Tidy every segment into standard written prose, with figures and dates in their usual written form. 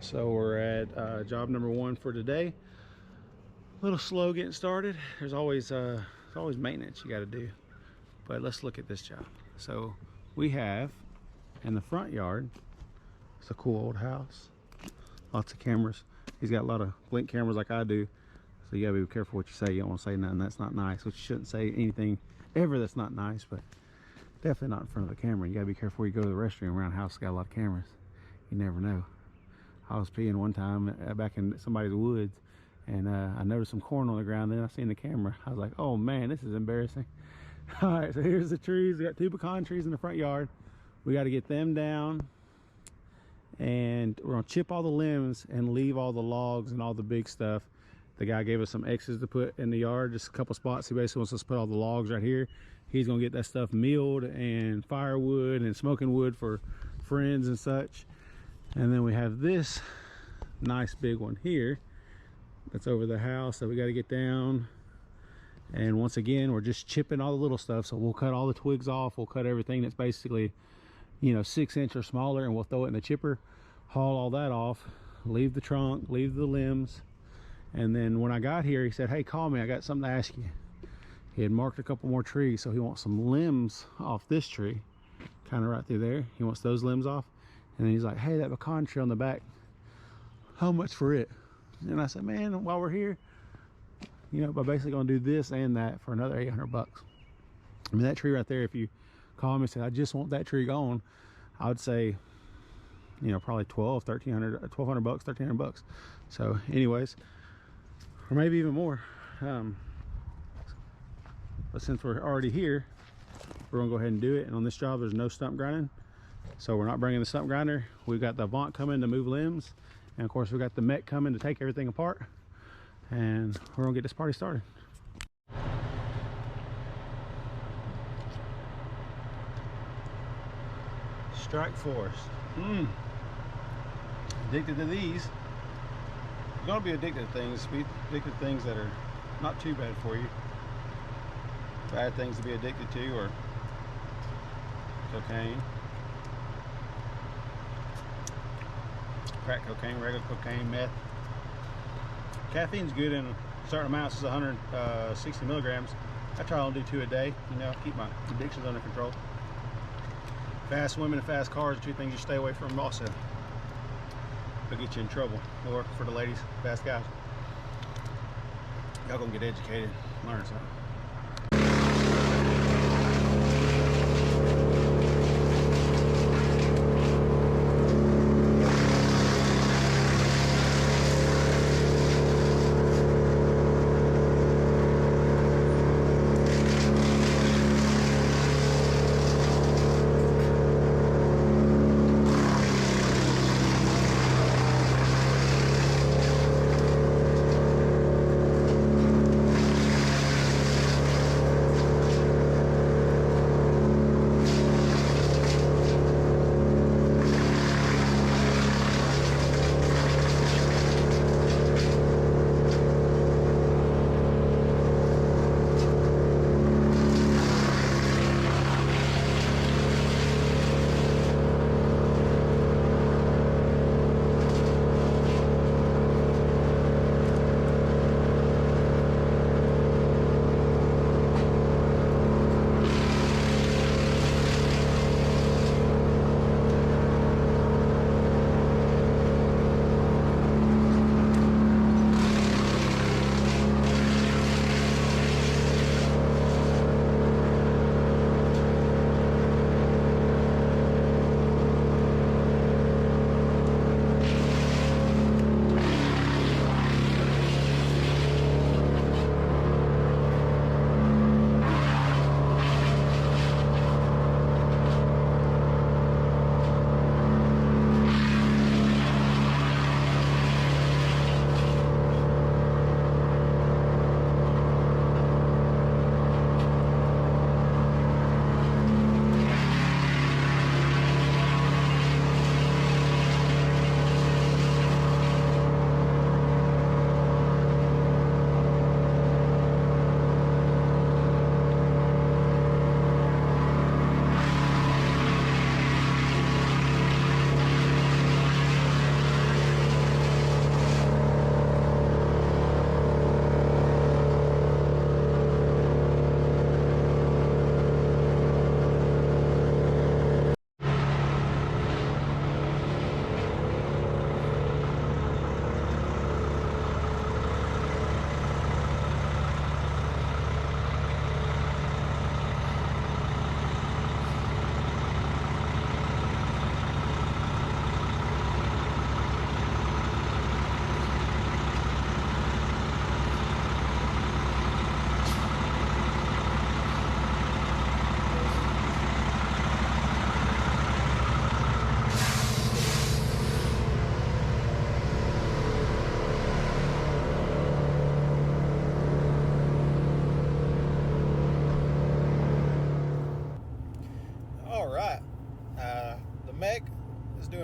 So we're at job number 1 for today. A little slow getting started. There's always maintenance you got to do. But let's look at this job. So we have in the front yard, it's a cool old house. Lots of cameras. He's got a lot of blink cameras like I do. So you gotta be careful what you say. You don't want to say nothing that's not nice, which you shouldn't say anything ever that's not nice, but definitely not in front of the camera. You gotta be careful where you go to the restroom around a house that's got a lot of cameras. You never know. I was peeing one time back in somebody's woods, and I noticed some corn on the ground. Then I seen the camera. I was like, oh man, this is embarrassing. All right, so here's the trees. We got 2 pecan trees in the front yard. We got to get them down, and we're gonna chip all the limbs and leave all the logs and all the big stuff. The guy gave us some X's to put in the yard, just a couple spots. He basically wants us to put all the logs right here. He's gonna get that stuff milled and firewood and smoking wood for friends and such. And then we have this nice big one here that's over the house that we got to get down. And once again, we're just chipping all the little stuff. So we'll cut all the twigs off. We'll cut everything that's basically, you know, 6 inch or smaller, and we'll throw it in the chipper, haul all that off, leave the trunk, leave the limbs. And then when I got here, he said, hey, call me, I got something to ask you. He had marked a couple more trees, so he wants some limbs off this tree, kind of right through there. He wants those limbs off. And then he's like, hey, that pecan tree on the back, how much for it? And I said, man, while we're here, you know, I'm basically gonna do this and that for another 800 bucks. I mean, that tree right there, if you call me and say, I just want that tree gone, I would say, you know, probably 1200 bucks, 1300 bucks. So anyways, or maybe even more. But since we're already here, we're gonna go ahead and do it. And on this job, there's no stump grinding. So we're not bringing the stump grinder. We've got the Avant coming to move limbs. And of course, we got the mech coming to take everything apart. And we're gonna get this party started. Strike Force. Addicted to these. You're gonna be addicted to things. Be addicted to things that are not too bad for you. Bad things to be addicted to, or cocaine, crack cocaine, regular cocaine, meth. Caffeine's good in certain amounts. It's 160 milligrams. I try to only do 2 a day, you know, keep my addictions under control. Fast women and fast cars are 2 things you stay away from also. They'll get you in trouble. Or for the ladies, fast guys, y'all gonna get educated, learn something.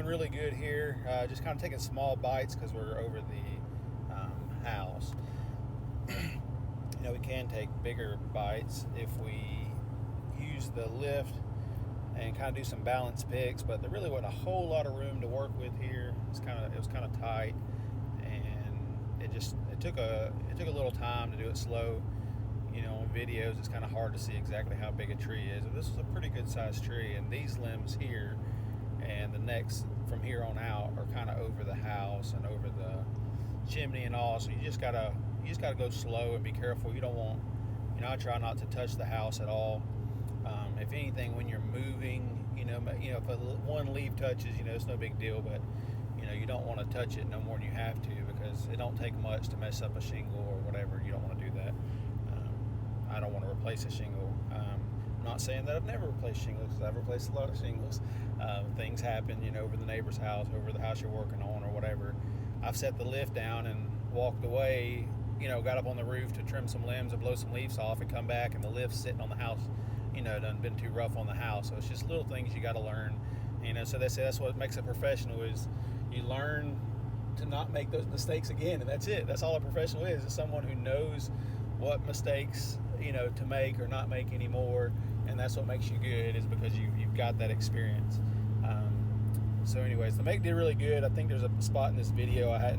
doing really good here. Just kind of taking small bites because we're over the house. You know, we can take bigger bites if we use the lift and kind of do some balance picks, but there really wasn't a whole lot of room to work with here. It was kind of tight, and it took a little time to do it slow. You know, on videos it's kind of hard to see exactly how big a tree is. But this was a pretty good sized tree, and these limbs here and the next from here on out are kind of over the house and over the chimney and all. So you just gotta go slow and be careful. You don't want, you know, I try not to touch the house at all. If anything, when you're moving, you know, if one leaf touches, you know, it's no big deal, but you know, you don't want to touch it no more than you have to, because it don't take much to mess up a shingle or whatever. You don't want to do that. I don't want to replace a shingle. I'm not saying that I've never replaced shingles, because I've replaced a lot of shingles. Things happen, you know, over the neighbor's house, over the house you're working on, or whatever. I've set the lift down and walked away, you know, got up on the roof to trim some limbs and blow some leaves off, and come back and the lift's sitting on the house. You know, it done been too rough on the house. So it's just little things you got to learn. You know, so they say that's what makes a professional, is you learn to not make those mistakes again, and that's it. That's all a professional is someone who knows what mistakes, you know, to make or not make anymore, and that's what makes you good, is because you've got that experience. So anyways, the make did really good. I think there's a spot in this video I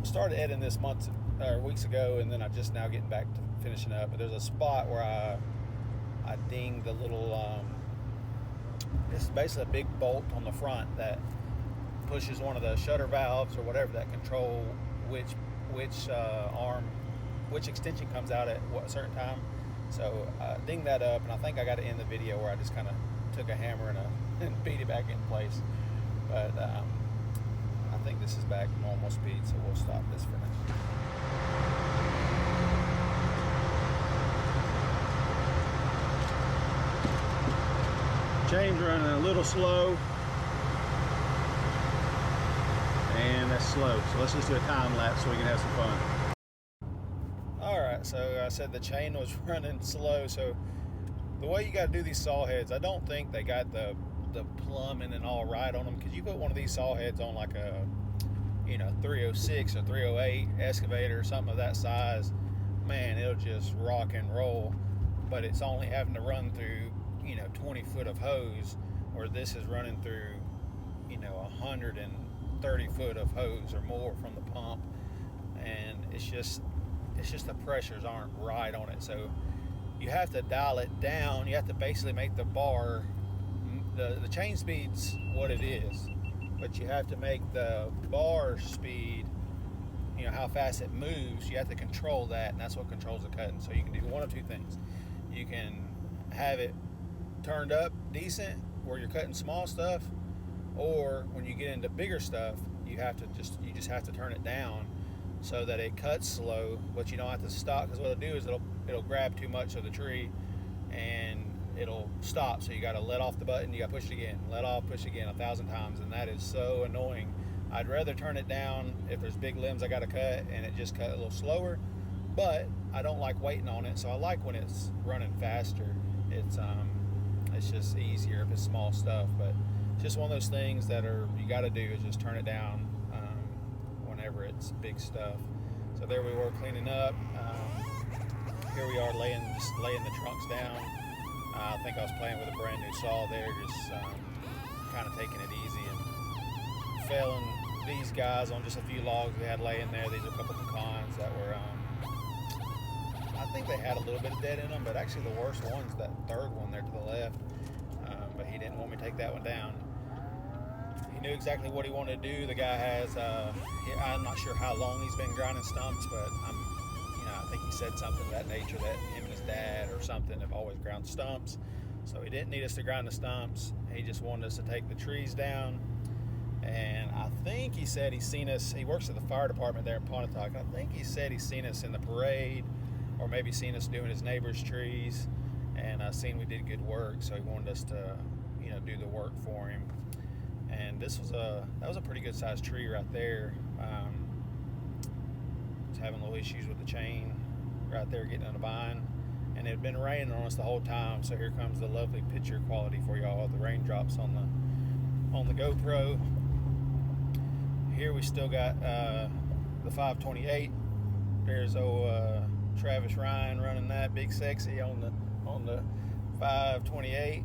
started editing this weeks ago, and then I'm just now getting back to finishing up, but there's a spot where I dinged a little, it's basically a big bolt on the front that pushes one of the shutter valves or whatever that control which extension comes out at what certain time. So I dinged that up, and I think I got it in the video where I just kind of took a hammer and beat it back in place. But I think this is back to normal speed, so we'll stop this for now. Chain's running a little slow, and that's slow. So let's just do a time lapse so we can have some fun. Alright, so I said the chain was running slow. So the way you got to do these saw heads, I don't think they got the plumbing and all right on them, because you put one of these saw heads on like a, you know, 306 or 308 excavator or something of that size, man, it'll just rock and roll. But it's only having to run through, you know, 20 foot of hose, where this is running through, you know, 130 foot of hose or more from the pump, and it's just the pressures aren't right on it. So you have to dial it down. You have to basically make the bar, the chain speed's what it is, but you have to make the bar speed, you know, how fast it moves, you have to control that, and that's what controls the cutting. So you can do one of two things. You can have it turned up decent where you're cutting small stuff, or when you get into bigger stuff, you just have to turn it down so that it cuts slow, but you don't have to stop, because what it'll do is it'll grab too much of the tree and it'll stop. So you got to let off the button, you got to push it again, let off, push again 1,000 times, and that is so annoying. I'd rather turn it down if there's big limbs I got to cut and it just cut a little slower, but I don't like waiting on it. So I like when it's running faster. It's just easier if it's small stuff, but it's just one of those things that you got to do, is just turn it down whenever it's big stuff. So there we were cleaning up. Here we are laying the trunks down. I think I was playing with a brand new saw there, just kind of taking it easy and felling these guys on just a few logs we had laying there. These are a couple of pecans that were, I think they had a little bit of dead in them, but actually the worst one's that third one there to the left. But he didn't want me to take that one down. He knew exactly what he wanted to do. The guy has, I'm not sure how long he's been grinding stumps, but I think he said something of that nature, that him and his dad or something have always ground stumps. So he didn't need us to grind the stumps. He just wanted us to take the trees down. And I think he said he's seen us, he works at the fire department there in Pontotoc, and I think he said he's seen us in the parade, or maybe seen us doing his neighbor's trees, and seen we did good work, so he wanted us to, do the work for him. And that was a pretty good sized tree right there. Was having little issues with the chain right there, getting in a bind, and it had been raining on us the whole time. So here comes the lovely picture quality for y'all, the raindrops on on the GoPro. Here we still got the 528. There's old Travis Ryan running that big sexy on the 528.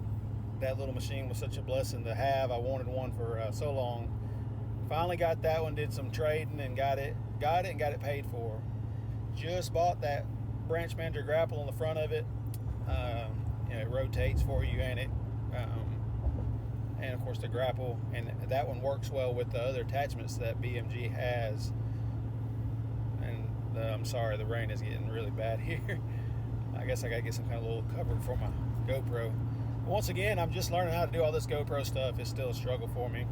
That little machine was such a blessing to have. I wanted one for so long. Finally got that one, did some trading and got it and got it paid for. Just bought that branch manager grapple on the front of it. It rotates for you, and of course the grapple, and that one works well with the other attachments that BMG has. And I'm sorry, the rain is getting really bad here. I guess I gotta get some kind of little cover for my GoPro. Once again, I'm just learning how to do all this GoPro stuff. It's still a struggle for me.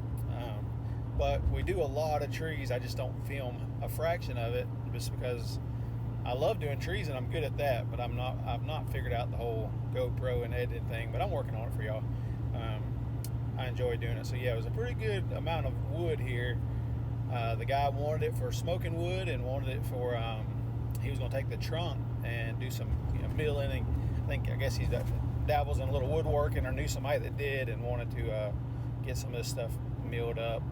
But we do a lot of trees. I just don't film a fraction of it, just because I love doing trees and I'm good at that, but I've not figured out the whole GoPro and editing thing, but I'm working on it for y'all. I enjoy doing it. So yeah, it was a pretty good amount of wood here. The guy wanted it for smoking wood and wanted it for, he was gonna take the trunk and do some milling, and I guess he dabbles in a little woodworking, or knew somebody that did and wanted to get some of this stuff milled up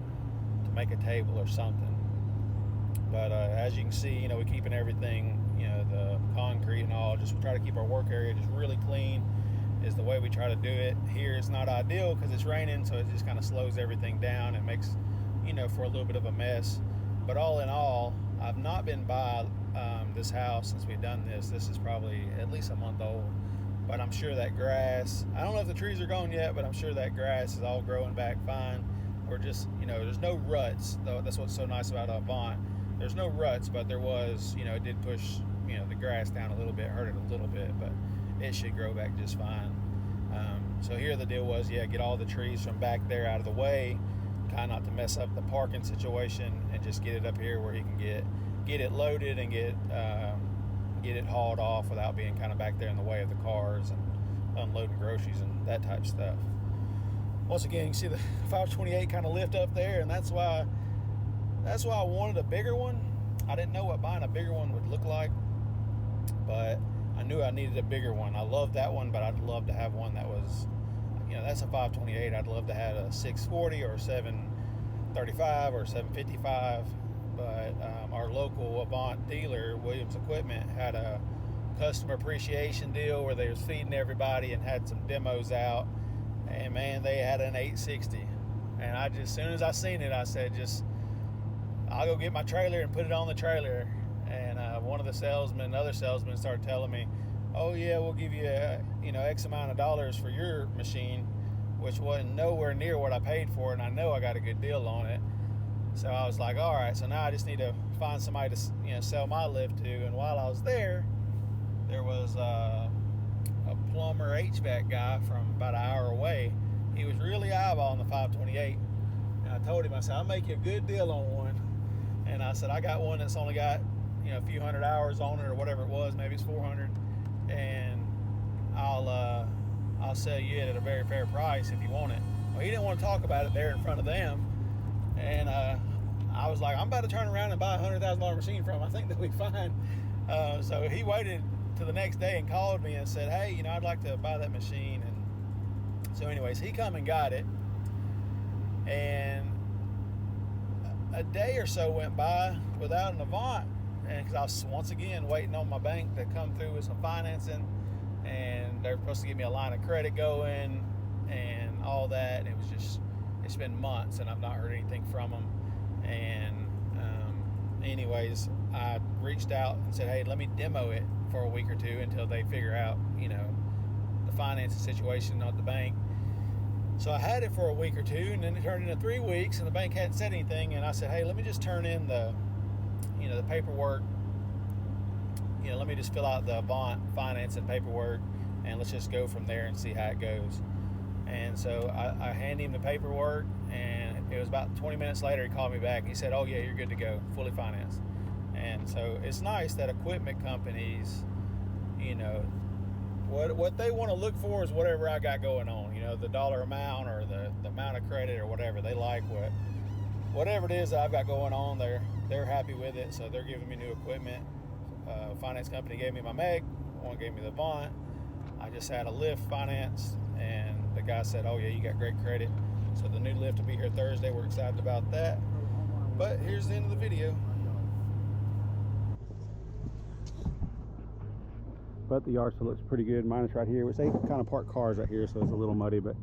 to make a table or something. But as you can see, we're keeping everything, the concrete and all, just try to keep our work area just really clean is the way we try to do it. Here it's not ideal because it's raining, so it just kind of slows everything down and makes, for a little bit of a mess. But all in all, I've not been by this house since we've done this. This is probably at least a month old. But I'm sure that grass, I don't know if the trees are gone yet, but I'm sure that grass is all growing back fine. Or just, there's no ruts, though. That's what's so nice about Avant. There's no ruts, but there was, it did push, the grass down a little bit, hurt it a little bit, but it should grow back just fine. So here the deal was, get all the trees from back there out of the way, kind of not to mess up the parking situation, and just get it up here where he can get it loaded and get it hauled off without being kind of back there in the way of the cars and unloading groceries and that type of stuff. Once again, you can see the 528 kind of lift up there, and that's why I wanted a bigger one. I didn't know what buying a bigger one would look like, but I knew I needed a bigger one. I love that one, but I'd love to have one that was, that's a 528. I'd love to have a 640 or 735 or 755. But our local Avant dealer, Williams Equipment, had a customer appreciation deal where they was feeding everybody and had some demos out. And man, they had an 860. And as soon as I seen it, I said, I'll go get my trailer and put it on the trailer. And one of the other salesmen started telling me, oh yeah, we'll give you X amount of dollars for your machine, which wasn't nowhere near what I paid for, and I know I got a good deal on it. So I was like, all right, so now I just need to find somebody to sell my lift to. And while I was there was a plumber HVAC guy from about an hour away. He was really eyeballing the 528, and I told him, I said, I'll make you a good deal on one. And I said, I got one that's only got a few hundred hours on it, or whatever it was, maybe it's 400, and I'll sell you it at a very fair price if you want it. Well, he didn't want to talk about it there in front of them, and I was like, I'm about to turn around and buy a $100,000 machine from him. I think that'll be fine. So he waited to the next day and called me and said, hey, I'd like to buy that machine. And so anyways, he come and got it, and a day or so went by without an Avant, and because I was once again waiting on my bank to come through with some financing, and they're supposed to give me a line of credit going and all that, and it's been months and I've not heard anything from them. And anyways, I reached out and said, hey, let me demo it for a week or two until they figure out the financing situation at the bank. So I had it for a week or two, and then it turned into 3 weeks, and the bank hadn't said anything. And I said, hey, let me just turn in the paperwork. Let me just fill out the Avant financing paperwork, and let's just go from there and see how it goes. And so I handed him the paperwork, and it was about 20 minutes later, he called me back. And he said, oh yeah, you're good to go, fully financed. And so it's nice that equipment companies, what they want to look for is whatever I got going on, the dollar amount or the amount of credit or whatever. They like whatever it is that I've got going on. They're happy with it, so they're giving me new equipment. Finance company gave me my Meg, one gave me the Avant. I just had a lift financed, and the guy said, oh yeah, you got great credit. So the new lift will be here Thursday. We're excited about that. But here's the end of the video. But the yard still looks pretty good. Mine is right here, which they kind of park cars right here, so it's a little muddy, but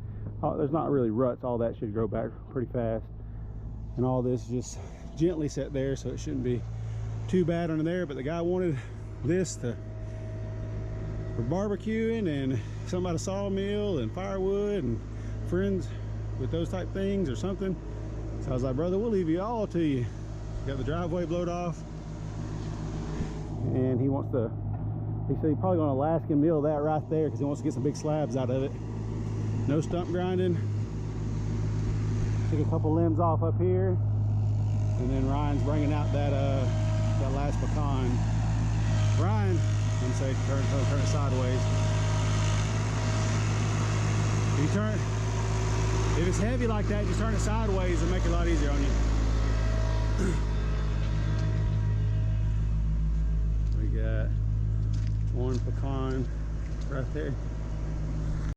there's not really ruts. All that should grow back pretty fast. And all this is just gently set there, so it shouldn't be too bad under there. But the guy wanted this for barbecuing and something about a sawmill and firewood and friends with those type things or something. So I was like, brother, we'll leave it all to you. Got the driveway blowed off, and he wants to, he said he's probably going to Alaskan mill that right there because he wants to get some big slabs out of it. No stump grinding. Take a couple limbs off up here, and then Ryan's bringing out that that last pecan. Ryan, I'm gonna say turn it sideways. If you turn, if it's heavy like that, just turn it sideways and make it a lot easier on you. We got one pecan right there.